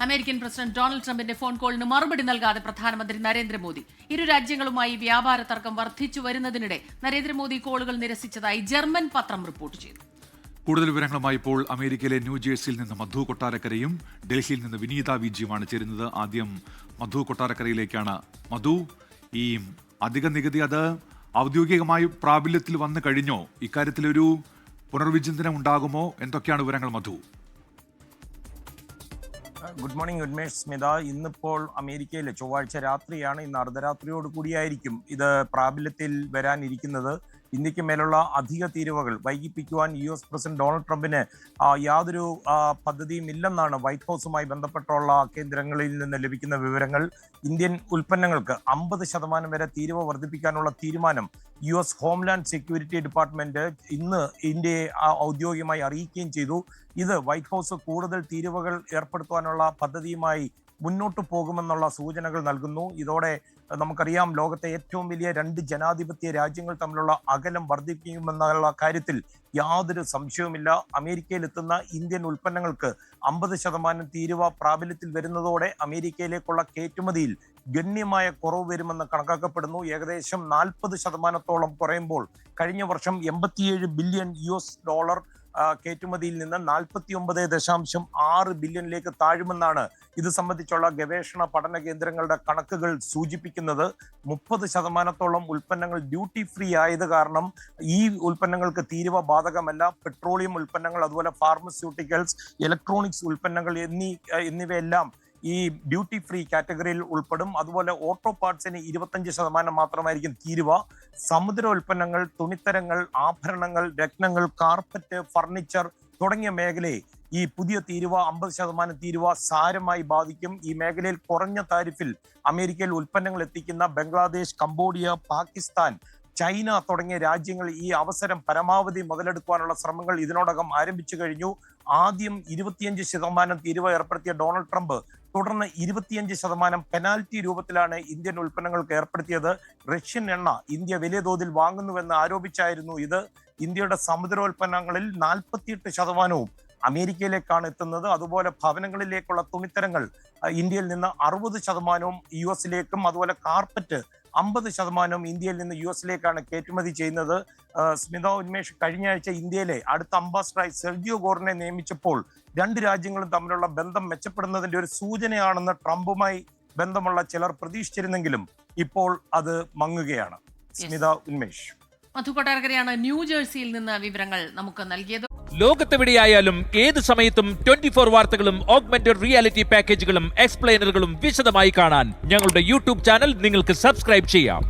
American president Donald ട്രംപിന്റെ phone കോളിന് മറുപടി നൽകാതെ പ്രധാനമന്ത്രി നരേന്ദ്രമോദി. ഇരു രാജ്യങ്ങളുമായി വ്യാപാര തർക്കം വർദ്ധിച്ചു വരുന്നതിനിടെ നരേന്ദ്രമോദി കോളുകൾ നിരസിച്ചതായി ജർമ്മൻ പത്രം റിപ്പോർട്ട് ചെയ്തു. കൂടുതൽ വിവരങ്ങളുമായി ഇപ്പോൾ അമേരിക്കയിലെ ന്യൂജേഴ്സിയിൽ നിന്ന് മധു കൊട്ടാരക്കരയും ഡൽഹിയിൽ നിന്ന് വിനീത വിജിയുമാണ് ചേരുന്നത്. ആദ്യം മധു കൊട്ടാരക്കരയിലേക്കാണ്. മധു, ഈ അധിക നികുതി അത് ഔദ്യോഗികമായി പ്രാബല്യത്തിൽ വന്നു കഴിഞ്ഞോ? ഇക്കാര്യത്തിലൊരു പുനർവിചിന്തനം ഉണ്ടാകുമോ? എന്തൊക്കെയാണ് വിവരങ്ങൾ മധു? Good morning Unmesh, Smitha. ഇന്നിപ്പോൾ അമേരിക്കയിൽ ചൊവ്വാഴ്ച രാത്രിയാണ്, ഇന്ന് അർദ്ധരാത്രിയോട് കൂടിയായിരിക്കും ഇത് പ്രാബല്യത്തിൽ വരാനിരിക്കുന്നത്. ഇന്ത്യക്ക് മേലുള്ള അധിക തീരുവകൾ വൈകിപ്പിക്കുവാൻ US പ്രസിഡന്റ് ഡൊണാൾഡ് ട്രംപിന് യാതൊരു പദ്ധതിയും ഇല്ലെന്നാണ് വൈറ്റ് ഹൗസുമായി ബന്ധപ്പെട്ടുള്ള കേന്ദ്രങ്ങളിൽ നിന്ന് ലഭിക്കുന്ന വിവരങ്ങൾ. ഇന്ത്യൻ ഉൽപ്പന്നങ്ങൾക്ക് 50% വരെ തീരുവ വർദ്ധിപ്പിക്കാനുള്ള തീരുമാനം US ഹോംലാൻഡ് സെക്യൂരിറ്റി ഡിപ്പാർട്ട്മെന്റ് ഇന്ന് ഇന്ത്യയെ ഔദ്യോഗികമായി അറിയിക്കുകയും ചെയ്തു. ഇത് വൈറ്റ് ഹൗസ് കൂടുതൽ തീരുവകൾ ഏർപ്പെടുത്തുവാനുള്ള പദ്ധതിയുമായി മുന്നോട്ട് പോകുമെന്നുള്ള സൂചനകൾ നൽകുന്നു. ഇതോടെ നമുക്കറിയാം, ലോകത്തെ ഏറ്റവും വലിയ 2 ജനാധിപത്യ രാജ്യങ്ങൾ തമ്മിലുള്ള അകലം വർദ്ധിപ്പിക്കുമെന്നുള്ള കാര്യത്തിൽ യാതൊരു സംശയവുമില്ല. അമേരിക്കയിൽ എത്തുന്ന ഇന്ത്യൻ ഉൽപ്പന്നങ്ങൾക്ക് 50% തീരുവ പ്രാബല്യത്തിൽ വരുന്നതോടെ അമേരിക്കയിലേക്കുള്ള കയറ്റുമതിയിൽ ഗണ്യമായ കുറവ് വരുമെന്ന് കണക്കാക്കപ്പെടുന്നു. ഏകദേശം 40% കുറയുമ്പോൾ കഴിഞ്ഞ വർഷം $87 ബില്യൺ കയറ്റുമതിയിൽ നിന്ന് 49.6 ബില്യണിലേക്ക് താഴുമെന്നാണ് ഇത് സംബന്ധിച്ചുള്ള ഗവേഷണ പഠന കേന്ദ്രങ്ങളുടെ കണക്കുകൾ സൂചിപ്പിക്കുന്നത്. 30% ഉൽപ്പന്നങ്ങൾ ഡ്യൂട്ടി ഫ്രീ ആയത് കാരണം ഈ ഉൽപ്പന്നങ്ങൾക്ക് തീരുവ ബാധകമല്ല. പെട്രോളിയം ഉൽപ്പന്നങ്ങൾ, അതുപോലെ ഫാർമസ്യൂട്ടിക്കൽസ്, ഇലക്ട്രോണിക്സ് ഉൽപ്പന്നങ്ങൾ എന്നിവയെല്ലാം ഈ ഡ്യൂട്ടി ഫ്രീ കാറ്റഗറിയിൽ ഉൾപ്പെടും. അതുപോലെ ഓട്ടോ പാർട്സിന് 25% മാത്രമായിരിക്കും തീരുവ. സമുദ്ര ഉൽപ്പന്നങ്ങൾ, തുണിത്തരങ്ങൾ, ആഭരണങ്ങൾ, രത്നങ്ങൾ, കാർപ്പറ്റ്, ഫർണിച്ചർ തുടങ്ങിയ മേഖലയെ ഈ പുതിയ തീരുവ 50% തീരുവ സാരമായി ബാധിക്കും. ഈ മേഖലയിൽ കുറഞ്ഞ താരിഫിൽ അമേരിക്കയിൽ ഉൽപ്പന്നങ്ങൾ എത്തിക്കുന്ന ബംഗ്ലാദേശ്, കംബോഡിയ, പാകിസ്ഥാൻ, ചൈന തുടങ്ങിയ രാജ്യങ്ങൾ ഈ അവസരം പരമാവധി മുതലെടുക്കാനുള്ള ശ്രമങ്ങൾ ഇതിനോടകം ആരംഭിച്ചു കഴിഞ്ഞു. ആദ്യം 25% തീരുവ ഏർപ്പെടുത്തിയ ഡൊണാൾഡ് ട്രംപ് തുടർന്ന് 25% പെനാൽറ്റി രൂപത്തിലാണ് ഇന്ത്യൻ ഉൽപ്പന്നങ്ങൾക്ക് ഏർപ്പെടുത്തിയത്. റഷ്യൻ എണ്ണ ഇന്ത്യ വലിയ തോതിൽ വാങ്ങുന്നുവെന്ന് ആരോപിച്ചായിരുന്നു ഇത്. ഇന്ത്യയുടെ സമുദ്രോൽപ്പന്നങ്ങളിൽ 48% അമേരിക്കയിലേക്കാണ് എത്തുന്നത്. അതുപോലെ ഭവനങ്ങളിലേക്കുള്ള തുണിത്തരങ്ങൾ ഇന്ത്യയിൽ നിന്ന് 60% US-ലേക്കും, അതുപോലെ കാർപ്പറ്റ് 50% ഇന്ത്യയിൽ നിന്ന് US-ലേക്കാണ് കയറ്റുമതി ചെയ്യുന്നത്. സ്മിത, ഉന്മേഷ്, കഴിഞ്ഞ ആഴ്ച ഇന്ത്യയിലെ അടുത്ത അംബാസഡറായി സെർജിയോ ഗോറിനെ നിയമിച്ചപ്പോൾ 2 രാജ്യങ്ങളും തമ്മിലുള്ള ബന്ധം മെച്ചപ്പെടുന്നതിന്റെ ഒരു സൂചനയാണെന്ന് ട്രംപുമായി ബന്ധമുള്ള ചിലർ പ്രതീക്ഷിച്ചിരുന്നെങ്കിലും ഇപ്പോൾ അത് മങ്ങുകയാണ്. സ്മിത, ഉന്മേഷ്. മധു കൊട്ടാരക്കരയാണ് ന്യൂജേഴ്സിയിൽ നിന്ന് വിവരങ്ങൾ നമുക്ക് നൽകിയത്. ലോകത്തെവിടെയായാലും ഏത് സമയത്തും 24 വാർത്തകളും ഓഗ്മെന്റഡ് റിയാലിറ്റി പാക്കേജുകളും എക്സ്പ്ലെയിനറുകളും വിശദമായി കാണാൻ ഞങ്ങളുടെ YouTube ചാനൽ നിങ്ങൾക്ക് സബ്സ്ക്രൈബ് ചെയ്യാം.